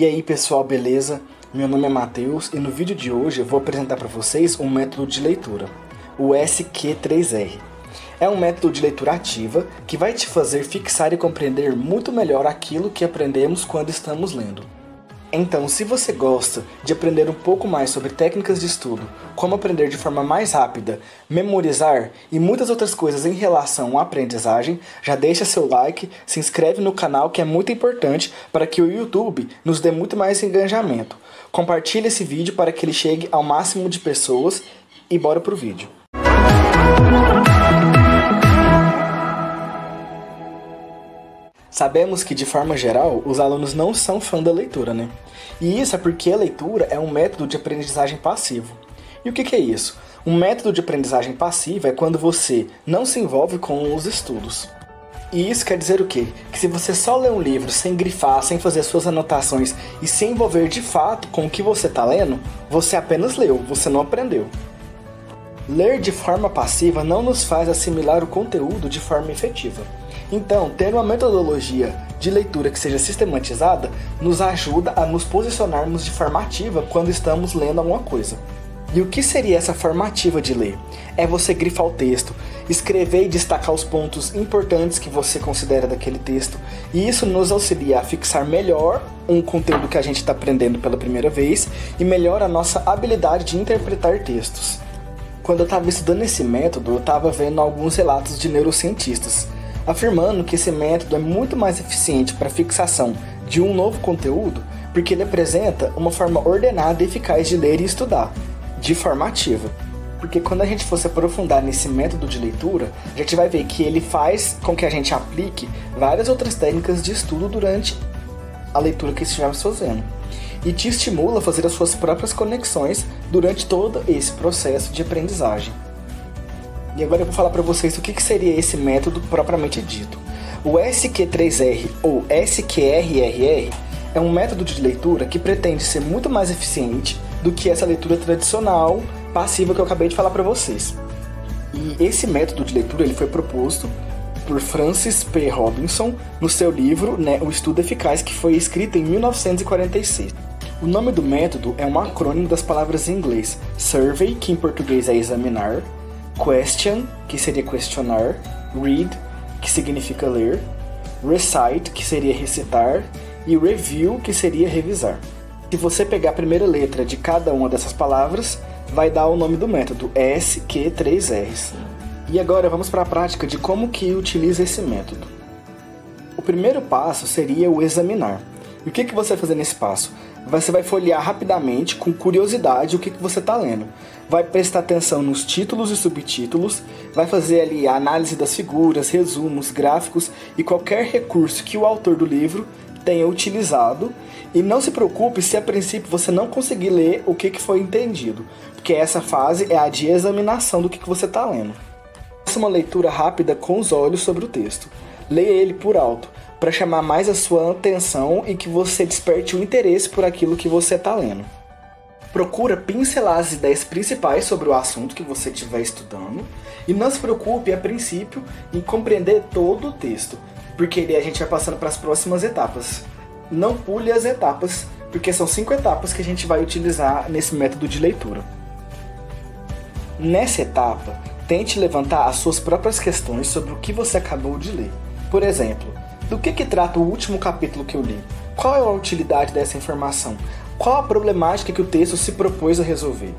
E aí pessoal, beleza? Meu nome é Matheus e no vídeo de hoje eu vou apresentar para vocês um método de leitura, o SQ3R. É um método de leitura ativa que vai te fazer fixar e compreender muito melhor aquilo que aprendemos quando estamos lendo. Então, se você gosta de aprender um pouco mais sobre técnicas de estudo, como aprender de forma mais rápida, memorizar e muitas outras coisas em relação à aprendizagem, já deixa seu like, se inscreve no canal que é muito importante para que o YouTube nos dê muito mais engajamento. Compartilhe esse vídeo para que ele chegue ao máximo de pessoas e bora pro vídeo. Sabemos que, de forma geral, os alunos não são fã da leitura, né? E isso é porque a leitura é um método de aprendizagem passivo. E o que é isso? Um método de aprendizagem passiva é quando você não se envolve com os estudos. E isso quer dizer o quê? Que se você só lê um livro sem grifar, sem fazer suas anotações e se envolver de fato com o que você está lendo, você apenas leu, você não aprendeu. Ler de forma passiva não nos faz assimilar o conteúdo de forma efetiva. Então, ter uma metodologia de leitura que seja sistematizada nos ajuda a nos posicionarmos de forma ativa quando estamos lendo alguma coisa. E o que seria essa forma ativa de ler? É você grifar o texto, escrever e destacar os pontos importantes que você considera daquele texto, e isso nos auxilia a fixar melhor um conteúdo que a gente está aprendendo pela primeira vez e melhora a nossa habilidade de interpretar textos. Quando eu estava estudando esse método, eu estava vendo alguns relatos de neurocientistas, afirmando que esse método é muito mais eficiente para a fixação de um novo conteúdo, porque ele apresenta uma forma ordenada e eficaz de ler e estudar, de forma ativa. Porque quando a gente for se aprofundar nesse método de leitura, a gente vai ver que ele faz com que a gente aplique várias outras técnicas de estudo durante a leitura que estivermos fazendo. E te estimula a fazer as suas próprias conexões durante todo esse processo de aprendizagem. E agora eu vou falar para vocês o que seria esse método propriamente dito. O SQ3R ou SQRRR é um método de leitura que pretende ser muito mais eficiente do que essa leitura tradicional passiva que eu acabei de falar para vocês. E esse método de leitura ele foi proposto por Francis P. Robinson no seu livro, O Estudo Eficaz, que foi escrito em 1946. O nome do método é um acrônimo das palavras em inglês survey, que em português é examinar, question, que seria questionar, read, que significa ler, recite, que seria recitar, e review, que seria revisar. Se você pegar a primeira letra de cada uma dessas palavras, vai dar o nome do método, SQ3Rs. E agora vamos para a prática de como que utiliza esse método. O primeiro passo seria o examinar. E o que você vai fazer nesse passo? Você vai folhear rapidamente, com curiosidade, o que você está lendo. Vai prestar atenção nos títulos e subtítulos, vai fazer ali a análise das figuras, resumos, gráficos e qualquer recurso que o autor do livro tenha utilizado. E não se preocupe se a princípio você não conseguir ler o que foi entendido, porque essa fase é a de examinação do que você está lendo. Faça uma leitura rápida com os olhos sobre o texto. Leia ele por alto, para chamar mais a sua atenção e que você desperte o interesse por aquilo que você está lendo. Procura pincelar as ideias principais sobre o assunto que você estiver estudando e não se preocupe, a princípio, em compreender todo o texto, porque a gente vai passando para as próximas etapas. Não pule as etapas, porque são 5 etapas que a gente vai utilizar nesse método de leitura. Nessa etapa, tente levantar as suas próprias questões sobre o que você acabou de ler. Por exemplo, do que trata o último capítulo que eu li? Qual é a utilidade dessa informação? Qual a problemática que o texto se propôs a resolver?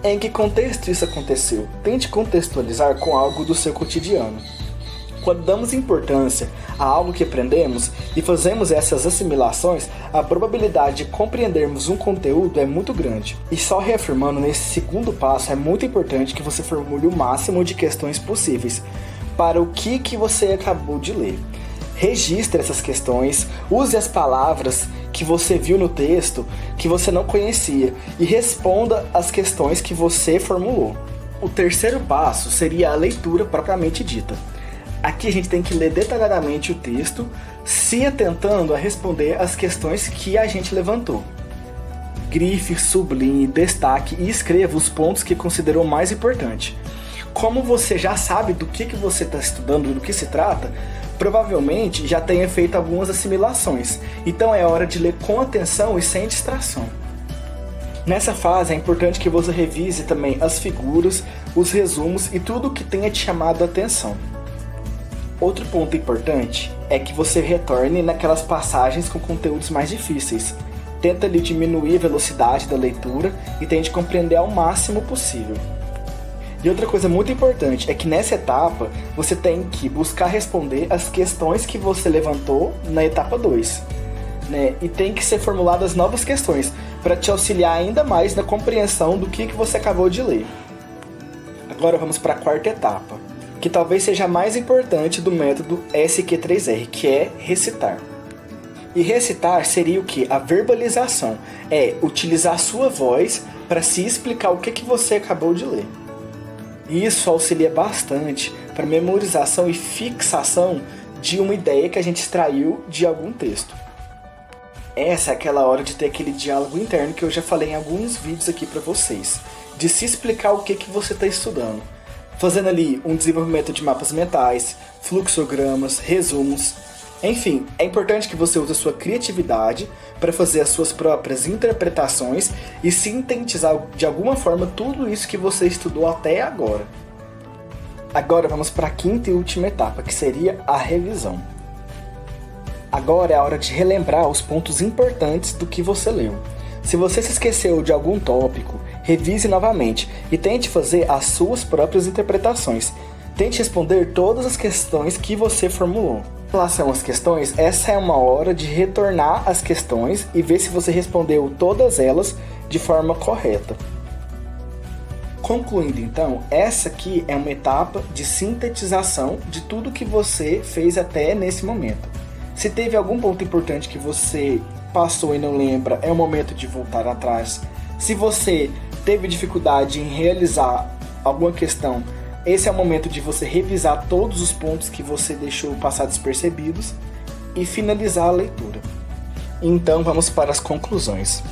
Em que contexto isso aconteceu? Tente contextualizar com algo do seu cotidiano. Quando damos importância a algo que aprendemos e fazemos essas assimilações, a probabilidade de compreendermos um conteúdo é muito grande. E só reafirmando, nesse segundo passo é muito importante que você formule o máximo de questões possíveis para o que você acabou de ler. Registre essas questões, use as palavras que você viu no texto que você não conhecia e responda as questões que você formulou. O terceiro passo seria a leitura propriamente dita. Aqui a gente tem que ler detalhadamente o texto, se atentando a responder as questões que a gente levantou. Grife, sublinhe, destaque e escreva os pontos que considerou mais importante. Como você já sabe do que você está estudando, do que se trata, provavelmente já tenha feito algumas assimilações, então é hora de ler com atenção e sem distração. Nessa fase é importante que você revise também as figuras, os resumos e tudo o que tenha te chamado a atenção. Outro ponto importante é que você retorne naquelas passagens com conteúdos mais difíceis. Tenta ali diminuir a velocidade da leitura e tente compreender ao máximo possível. E outra coisa muito importante é que nessa etapa você tem que buscar responder as questões que você levantou na etapa 2, né? E tem que ser formuladas novas questões para te auxiliar ainda mais na compreensão do que você acabou de ler. Agora vamos para a quarta etapa, que talvez seja a mais importante do método SQ3R, que é recitar. E recitar seria o que? A verbalização. É utilizar a sua voz para se explicar o que você acabou de ler. E isso auxilia bastante para a memorização e fixação de uma ideia que a gente extraiu de algum texto. Essa é aquela hora de ter aquele diálogo interno que eu já falei em alguns vídeos aqui para vocês, de se explicar o que você está estudando, fazendo ali um desenvolvimento de mapas mentais, fluxogramas, resumos. Enfim, é importante que você use a sua criatividade para fazer as suas próprias interpretações e sintetizar de alguma forma tudo isso que você estudou até agora. Agora vamos para a quinta e última etapa, que seria a revisão. Agora é a hora de relembrar os pontos importantes do que você leu. Se você se esqueceu de algum tópico, revise novamente e tente fazer as suas próprias interpretações. Tente responder todas as questões que você formulou. Em relação às questões, essa é uma hora de retornar às questões e ver se você respondeu todas elas de forma correta. Concluindo então, essa aqui é uma etapa de sintetização de tudo que você fez até nesse momento. Se teve algum ponto importante que você passou e não lembra, é o momento de voltar atrás. Se você teve dificuldade em realizar alguma questão, esse é o momento de você revisar todos os pontos que você deixou passar despercebidos e finalizar a leitura. Então vamos para as conclusões.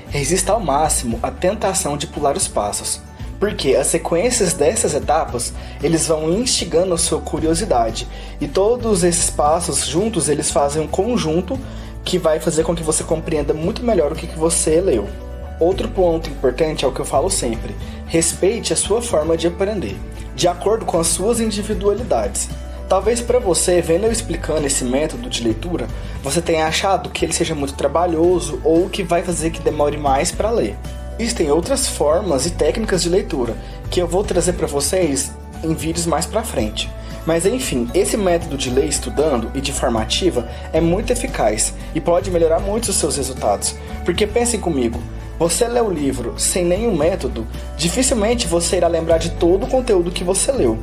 Resista ao máximo à tentação de pular os passos, porque as sequências dessas etapas, eles vão instigando a sua curiosidade, e todos esses passos juntos, eles fazem um conjunto que vai fazer com que você compreenda muito melhor o que você leu. Outro ponto importante é o que eu falo sempre: respeite a sua forma de aprender, de acordo com as suas individualidades. Talvez para você, vendo eu explicando esse método de leitura, você tenha achado que ele seja muito trabalhoso ou que vai fazer que demore mais para ler. Existem outras formas e técnicas de leitura que eu vou trazer para vocês em vídeos mais para frente. Mas enfim, esse método de ler estudando e de forma ativa é muito eficaz e pode melhorar muito os seus resultados. Porque pensem comigo, você lê o livro sem nenhum método, dificilmente você irá lembrar de todo o conteúdo que você leu.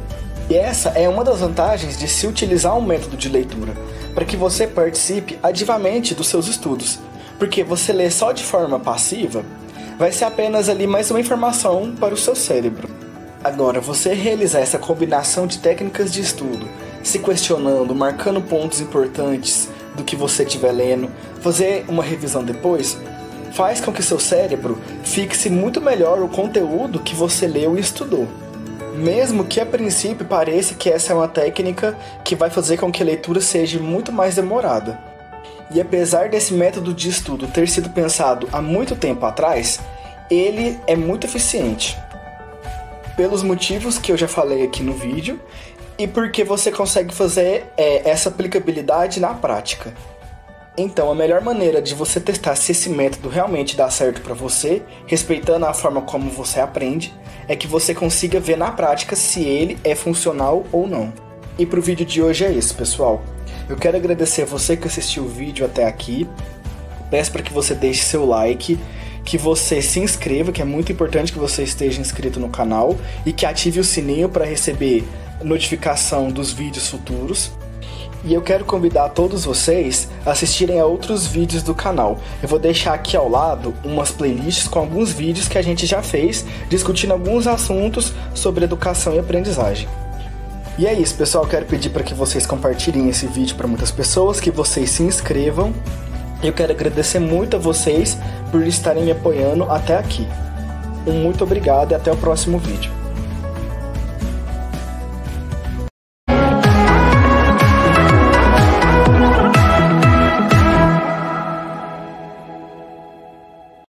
E essa é uma das vantagens de se utilizar um método de leitura, para que você participe ativamente dos seus estudos. Porque você lê só de forma passiva, vai ser apenas ali mais uma informação para o seu cérebro. Agora, você realizar essa combinação de técnicas de estudo, se questionando, marcando pontos importantes do que você estiver lendo, fazer uma revisão depois, faz com que seu cérebro fixe muito melhor o conteúdo que você leu e estudou. Mesmo que a princípio pareça que essa é uma técnica que vai fazer com que a leitura seja muito mais demorada. E apesar desse método de estudo ter sido pensado há muito tempo atrás, ele é muito eficiente. Pelos motivos que eu já falei aqui no vídeo e porque você consegue fazer essa aplicabilidade na prática. Então, a melhor maneira de você testar se esse método realmente dá certo para você, respeitando a forma como você aprende, é que você consiga ver na prática se ele é funcional ou não. E pro vídeo de hoje é isso, pessoal. Eu quero agradecer a você que assistiu o vídeo até aqui. Peço para que você deixe seu like, que você se inscreva, que é muito importante que você esteja inscrito no canal, e que ative o sininho para receber notificação dos vídeos futuros. E eu quero convidar todos vocês a assistirem a outros vídeos do canal. Eu vou deixar aqui ao lado umas playlists com alguns vídeos que a gente já fez, discutindo alguns assuntos sobre educação e aprendizagem. E é isso, pessoal. Eu quero pedir para que vocês compartilhem esse vídeo para muitas pessoas, que vocês se inscrevam. Eu quero agradecer muito a vocês por estarem me apoiando até aqui. Muito obrigado e até o próximo vídeo.